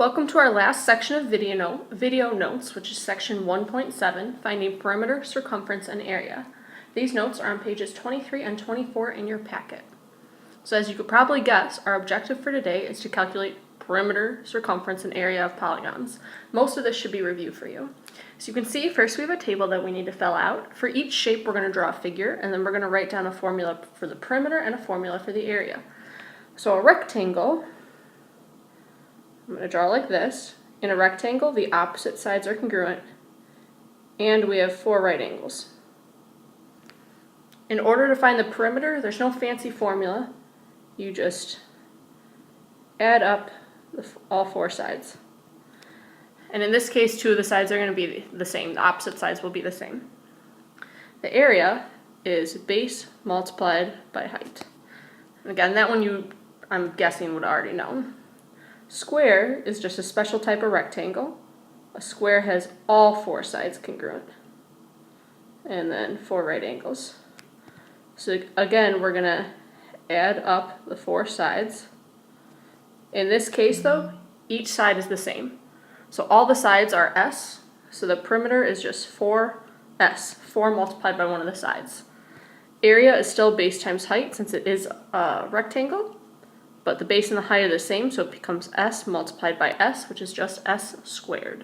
Welcome to our last section of video notes, which is section 1.7, finding perimeter, circumference, and area. These notes are on pages 23 and 24 in your packet. So as you could probably guess, our objective for today is to calculate perimeter, circumference, and area of polygons. Most of this should be review for you. So you can see first we have a table that we need to fill out. For each shape we're going to draw a figure, and then we're going to write down a formula for the perimeter and a formula for the area. So a rectangle, I'm going to draw like this. In a rectangle, the opposite sides are congruent, and we have 4 right angles. In order to find the perimeter, there's no fancy formula. You just add up all 4 sides. And in this case, 2 of the sides are going to be the same. The opposite sides will be the same. The area is base multiplied by height. And again, that one I'm guessing would already know. Square is just a special type of rectangle. A square has all 4 sides congruent. And then 4 right angles. So again, we're going to add up the 4 sides. In this case though, each side is the same. So all the sides are s, so the perimeter is just 4s, 4 multiplied by one of the sides. Area is still base times height since it is a rectangle, but the base and the height are the same, so it becomes s multiplied by s, which is just s squared.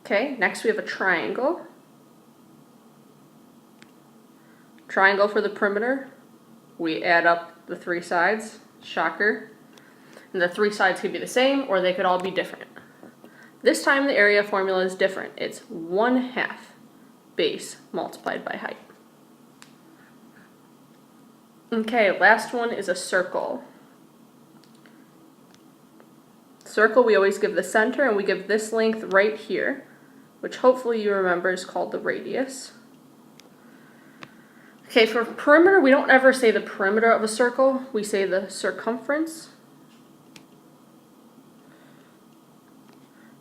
Okay, next we have a triangle. Triangle for the perimeter, we add up the 3 sides, shocker, and the 3 sides could be the same or they could all be different. This time the area formula is different. It's 1/2 base multiplied by height. Okay, last one is a circle. Circle, we always give the center, and we give this length right here, which hopefully you remember is called the radius. Okay, for perimeter, we don't ever say the perimeter of a circle, we say the circumference.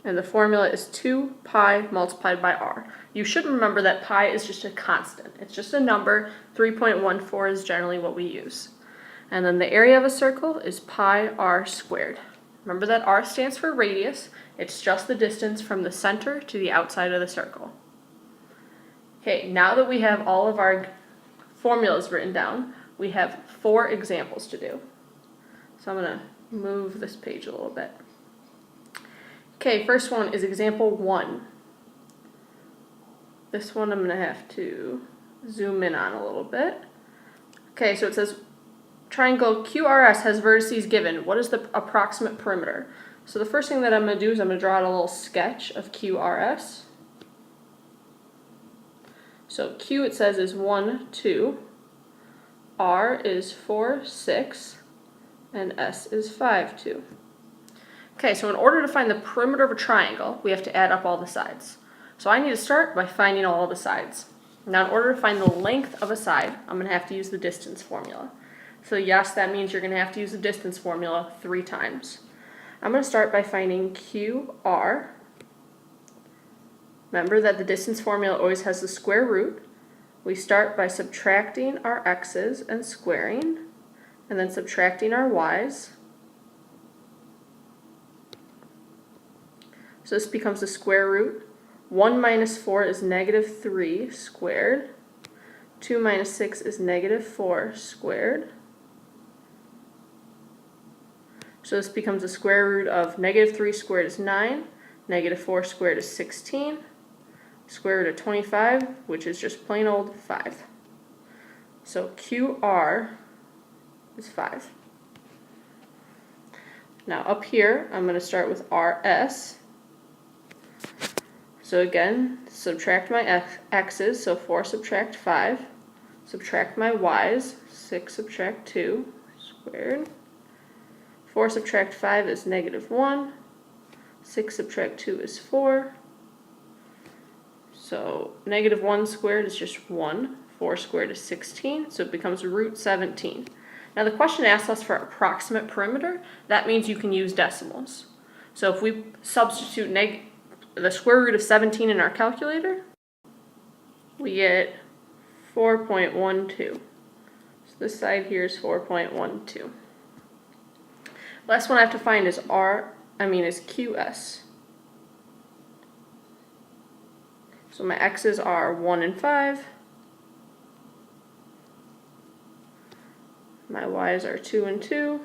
And the formula is 2 pi multiplied by r. You should remember that pi is just a constant. It's just a number. 3.14 is generally what we use. And then the area of a circle is pi r squared. Remember that r stands for radius. It's just the distance from the center to the outside of the circle. Okay, now that we have all of our formulas written down, we have 4 examples to do. So I'm going to move this page a little bit. Okay, first one is example 1. This one I'm going to have to zoom in on a little bit. Okay, so it says triangle QRS has vertices given. What is the approximate perimeter? So the first thing that I'm going to do is I'm going to draw out a little sketch of QRS. So Q, it says, is 1, 2. R is 4, 6. And S is 5, 2. Okay, so in order to find the perimeter of a triangle, we have to add up all the sides. So I need to start by finding all the sides. Now in order to find the length of a side, I'm going to have to use the distance formula. So yes, that means you're going to have to use the distance formula 3 times. I'm going to start by finding QR. Remember that the distance formula always has the square root. We start by subtracting our x's and squaring, and then subtracting our y's. So this becomes the square root. 1 minus 4 is negative 3 squared. 2 minus 6 is negative 4 squared. So this becomes the square root of negative 3 squared is 9. Negative 4 squared is 16. Square root of 25, which is just plain old 5. So QR is 5. Now up here, I'm going to start with RS. So again, subtract my x's, so 4 subtract 5. Subtract my y's, 6 subtract 2 squared. 4 subtract 5 is negative 1. 6 subtract 2 is 4. So negative 1 squared is just 1. 4 squared is 16, so it becomes root 17. Now the question asks us for approximate perimeter. That means you can use decimals. So if we substitute the square root of 17 in our calculator, we get 4.12. So this side here is 4.12. Last one I have to find is is QS. So my x's are 1 and 5. My y's are 2 and 2.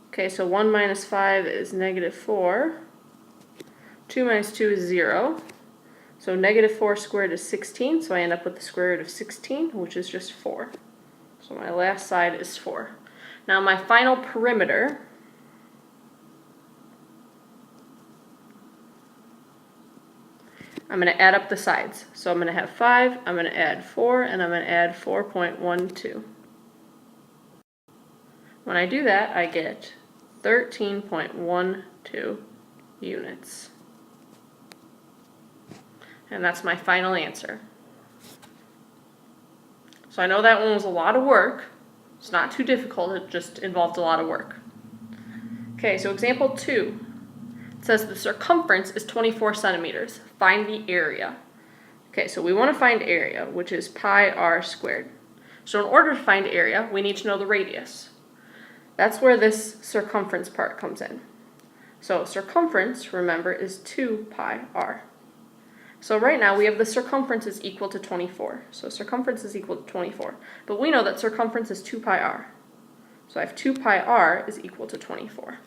Okay, so 1 minus 5 is negative 4. 2 minus 2 is 0. So negative 4 squared is 16, so I end up with the square root of 16, which is just 4. So my last side is 4. Now my final perimeter, I'm going to add up the sides. So I'm going to have 5, I'm going to add 4, and I'm going to add 4.12. When I do that, I get 13.12 units. And that's my final answer. So I know that one was a lot of work. It's not too difficult, it just involved a lot of work. Okay, so example 2. It says the circumference is 24 centimeters. Find the area. Okay, so we want to find area, which is pi r squared. So in order to find area, we need to know the radius. That's where this circumference part comes in. So circumference, remember, is 2 pi r. So right now we have the circumference is equal to 24. So circumference is equal to 24. But we know that circumference is 2 pi r. So I have 2 pi r is equal to 24.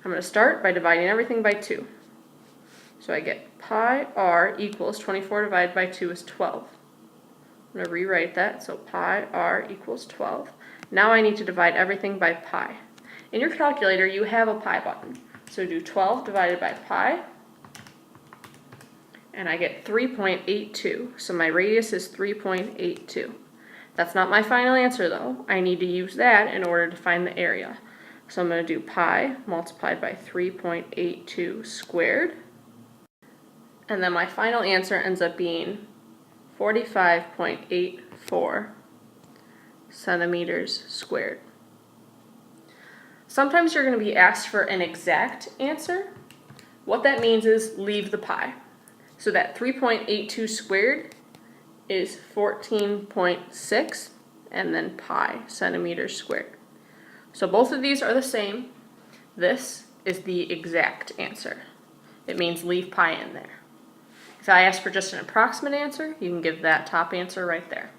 I'm going to start by dividing everything by 2. So I get pi r equals 24 divided by 2 is 12. I'm going to rewrite that. So pi r equals 12. Now I need to divide everything by pi. In your calculator, you have a pi button. So do 12 divided by pi. And I get 3.82. So my radius is 3.82. That's not my final answer though. I need to use that in order to find the area. So I'm going to do pi multiplied by 3.82 squared. And then my final answer ends up being 45.84 centimeters squared. Sometimes you're going to be asked for an exact answer. What that means is leave the pi. So that 3.82 squared is 14.6 and then pi centimeters squared. So both of these are the same. This is the exact answer. It means leave pi in there. If I ask for just an approximate answer, you can give that top answer right there.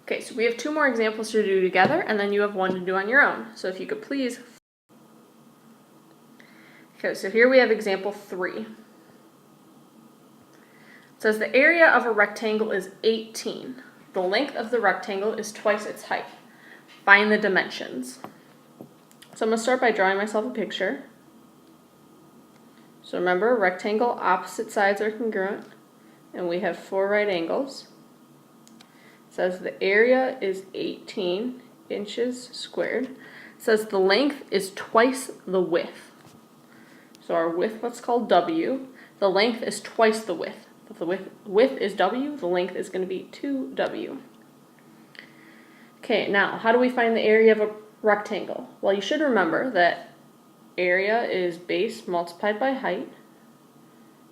Okay, so we have 2 more examples to do together, and then you have 1 to do on your own. So if you could please. Okay, so here we have example 3. It says the area of a rectangle is 18. The length of the rectangle is twice its height. Find the dimensions. So I'm going to start by drawing myself a picture. So remember, rectangle opposite sides are congruent, and we have 4 right angles. It says the area is 18 inches squared. It says the length is twice the width. So our width, what's called W, the length is twice the width. If the width is W, the length is going to be 2W. Okay, now how do we find the area of a rectangle? Well, you should remember that area is base multiplied by height.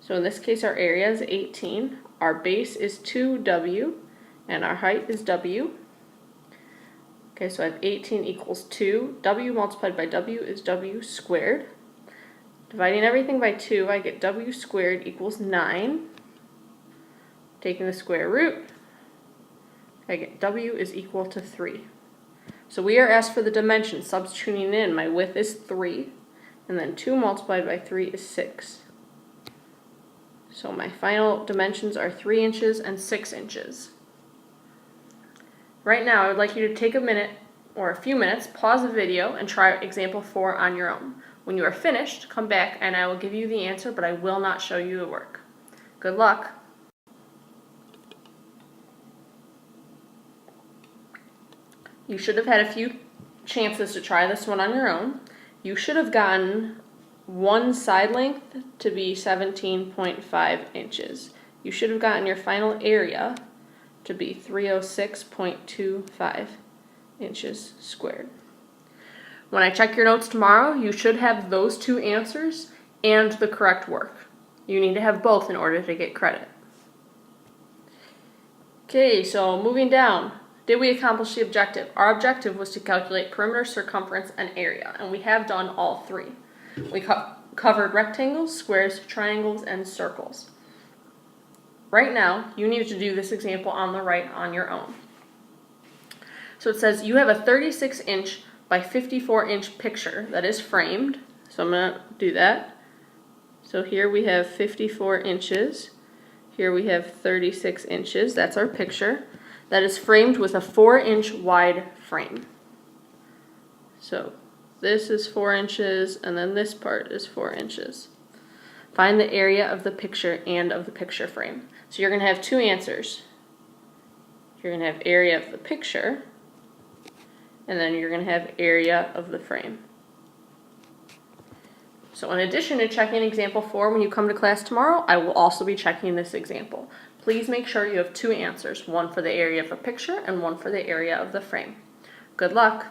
So in this case, our area is 18. Our base is 2W, and our height is W. Okay, so I have 18 equals 2. W multiplied by W is W squared. Dividing everything by 2, I get W squared equals 9. Taking the square root, I get W is equal to 3. So we are asked for the dimension, substituting in. My width is 3, and then 2 multiplied by 3 is 6. So my final dimensions are 3 inches and 6 inches. Right now, I would like you to take a minute or a few minutes, pause the video, and try example 4 on your own. When you are finished, come back and I will give you the answer, but I will not show you the work. Good luck. You should have had a few chances to try this one on your own. You should have gotten one side length to be 17.5 inches. You should have gotten your final area to be 306.25 inches squared. When I check your notes tomorrow, you should have those 2 answers and the correct work. You need to have both in order to get credit. Okay, so moving down. Did we accomplish the objective? Our objective was to calculate perimeter, circumference, and area, and we have done all three. We covered rectangles, squares, triangles, and circles. Right now, you need to do this example on the right on your own. So it says you have a 36-inch by 54-inch picture that is framed. So I'm going to do that. So here we have 54 inches. Here we have 36 inches. That's our picture. That is framed with a 4-inch wide frame. So this is 4 inches, and then this part is 4 inches. Find the area of the picture and of the picture frame. So you're going to have two answers. You're going to have area of the picture, and then you're going to have area of the frame. So in addition to checking example 4 when you come to class tomorrow, I will also be checking this example. Please make sure you have two answers, one for the area of the picture and one for the area of the frame. Good luck!